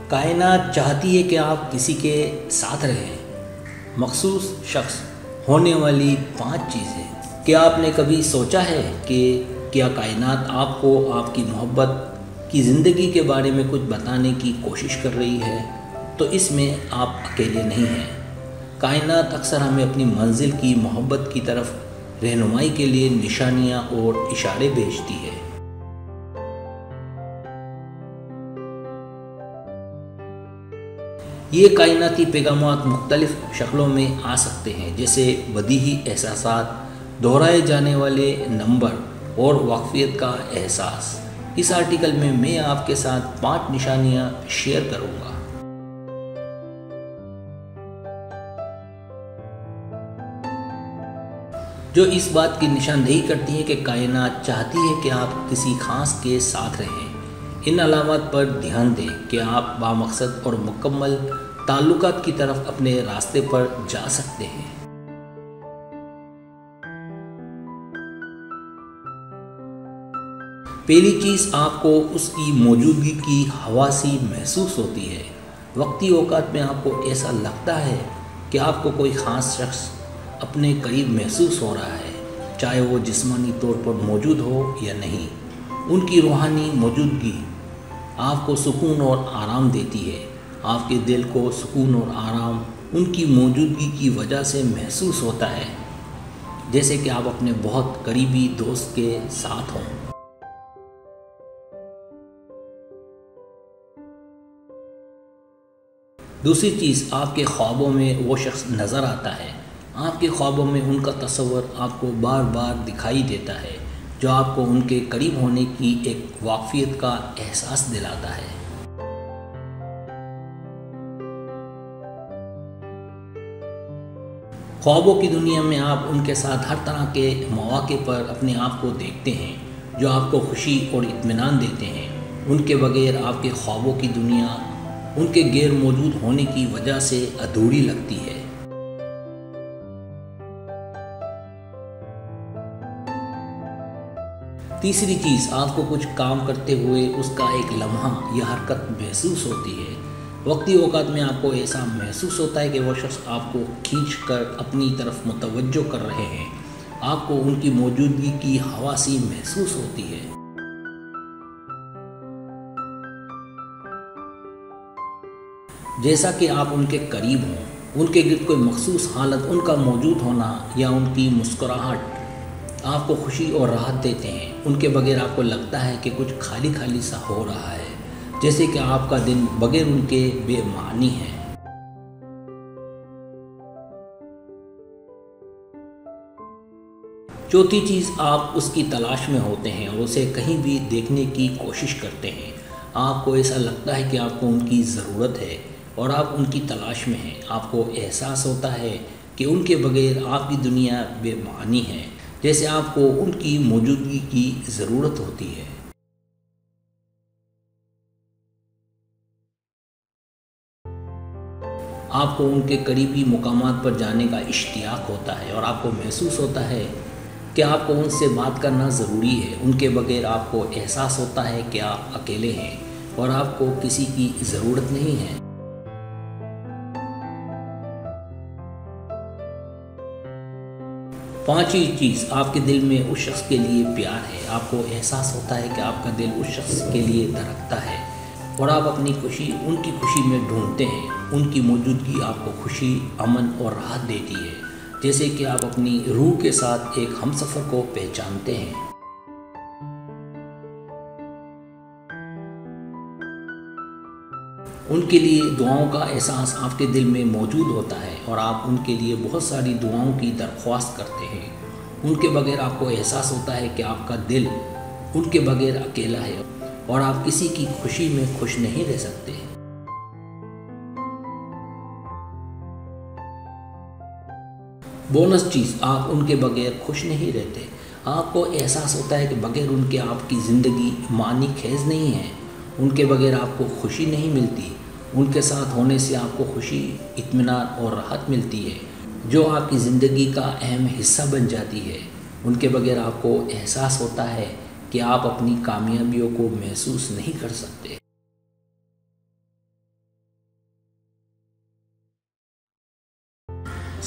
کائنات چاہتی ہے کہ آپ کسی کے ساتھ رہیں۔ مخصوص شخص ہونے والی 5 چیزیں۔ کیا آپ نے کبھی سوچا ہے کہ کیا کائنات آپ کو آپ کی محبت کی زندگی کے بارے میں کچھ بتانے کی کوشش کر رہی ہے؟ تو اس میں آپ اکیلے نہیں ہیں۔ کائنات اکثر ہمیں اپنی منزل کی محبت کی طرف رہنمائی کے لیے نشانیاں اور اشارے بھیجتی ہے۔ یہ کائناتی پیغامات مختلف شکلوں میں آ سکتے ہیں، جیسے بدیہی احساسات، دہرائے جانے والے نمبر اور واقفیت کا احساس۔ اس آرٹیکل میں میں آپ کے ساتھ 5 نشانیاں شیئر کروں گا جو اس بات کی نشاندہی کرتی ہیں کہ کائنات چاہتی ہے کہ آپ کسی خاص کے ساتھ رہیں۔ ان علامات پر دھیان دیں کہ آپ بامقصد اور مکمل تعلقات کی طرف اپنے راستے پر جا سکتے ہیں۔ پہلی چیز، آپ کو اس کی موجودگی کی حواسی محسوس ہوتی ہے۔ وقتی اوقات میں آپ کو ایسا لگتا ہے کہ آپ کو کوئی خاص شخص اپنے قریب محسوس ہو رہا ہے، چاہے وہ جسمانی طور پر موجود ہو یا نہیں۔ ان کی روحانی موجودگی آپ کو سکون اور آرام دیتی ہے۔ آپ کے دل کو سکون اور آرام ان کی موجودگی کی وجہ سے محسوس ہوتا ہے، جیسے کہ آپ اپنے بہت قریبی دوست کے ساتھ ہوں۔ دوسری چیز، آپ کے خوابوں میں وہ شخص نظر آتا ہے۔ آپ کے خوابوں میں ان کا تصور آپ کو بار بار دکھائی دیتا ہے، جو آپ کو ان کے قریب ہونے کی ایک واقفیت کا احساس دلاتا ہے۔ خوابوں کی دنیا میں آپ ان کے ساتھ ہر طرح کے مواقع پر اپنے آپ کو دیکھتے ہیں، جو آپ کو خوشی اور اطمینان دیتے ہیں۔ ان کے بغیر آپ کے خوابوں کی دنیا ان کے غیر موجود ہونے کی وجہ سے ادھوری لگتی ہے۔ تیسری چیز، آپ کو کچھ کام کرتے ہوئے اس کا ایک لمحہ یا حرکت محسوس ہوتی ہے۔ وقتی اوقات میں آپ کو ایسا محسوس ہوتا ہے کہ وہ شخص آپ کو کھینچ کر اپنی طرف متوجہ کر رہے ہیں۔ آپ کو ان کی موجودگی کی حواسی محسوس ہوتی ہے۔ جیسا کہ آپ ان کے قریب ہوں، ان کے گرد کوئی مخصوص حالت، ان کا موجود ہونا یا ان کی مسکراہٹ آپ کو خوشی اور راحت دیتے ہیں۔ ان کے بغیر آپ کو لگتا ہے کہ کچھ خالی خالی سا ہو رہا ہے، جیسے کہ آپ کا دن بغیر ان کے بے معنی ہے۔ چوتھی چیز، آپ اس کی تلاش میں ہوتے ہیں اور اسے کہیں بھی دیکھنے کی کوشش کرتے ہیں۔ آپ کو ایسا لگتا ہے کہ آپ کو ان کی ضرورت ہے اور آپ ان کی تلاش میں ہیں۔ آپ کو احساس ہوتا ہے کہ ان کے بغیر آپ کی دنیا بے معنی ہے، جیسے آپ کو ان کی موجودگی کی ضرورت ہوتی ہے۔ آپ کو ان کے قریبی مقامات پر جانے کا اشتیاق ہوتا ہے اور آپ کو محسوس ہوتا ہے کہ آپ کو ان سے بات کرنا ضروری ہے۔ ان کے بغیر آپ کو احساس ہوتا ہے کہ آپ اکیلے ہیں اور آپ کو کسی کی ضرورت نہیں ہے۔ پانچویں چیز، آپ کے دل میں اس شخص کے لیے پیار ہے۔ آپ کو احساس ہوتا ہے کہ آپ کا دل اس شخص کے لیے دھڑکتا ہے اور آپ اپنی خوشی ان کی خوشی میں ڈھونڈتے ہیں۔ ان کی موجودگی آپ کو خوشی، امن اور راحت دیتی ہے، جیسے کہ آپ اپنی روح کے ساتھ ایک ہمسفر کو پہچانتے ہیں۔ ان کے لیے دعاؤں کا احساس آپ کے دل میں موجود ہوتا ہے اور آپ ان کے لیے بہت ساری دعاؤں کی درخواست کرتے ہیں۔ ان کے بغیر آپ کو احساس ہوتا ہے کہ آپ کا دل ان کے بغیر اکیلا ہے اور آپ کسی کی خوشی میں خوش نہیں رہ سکتے۔ بونس چیز، آپ ان کے بغیر خوش نہیں رہتے۔ آپ کو احساس ہوتا ہے کہ بغیر ان کے آپ کی زندگی معنی خیز نہیں ہے۔ ان کے بغیر آپ کو خوشی نہیں ملتی۔ ان کے ساتھ ہونے سے آپ کو خوشی، اطمینان اور راحت ملتی ہے، جو آپ کی زندگی کا اہم حصہ بن جاتی ہے۔ ان کے بغیر آپ کو احساس ہوتا ہے کہ آپ اپنی کامیابیوں کو محسوس نہیں کر سکتے۔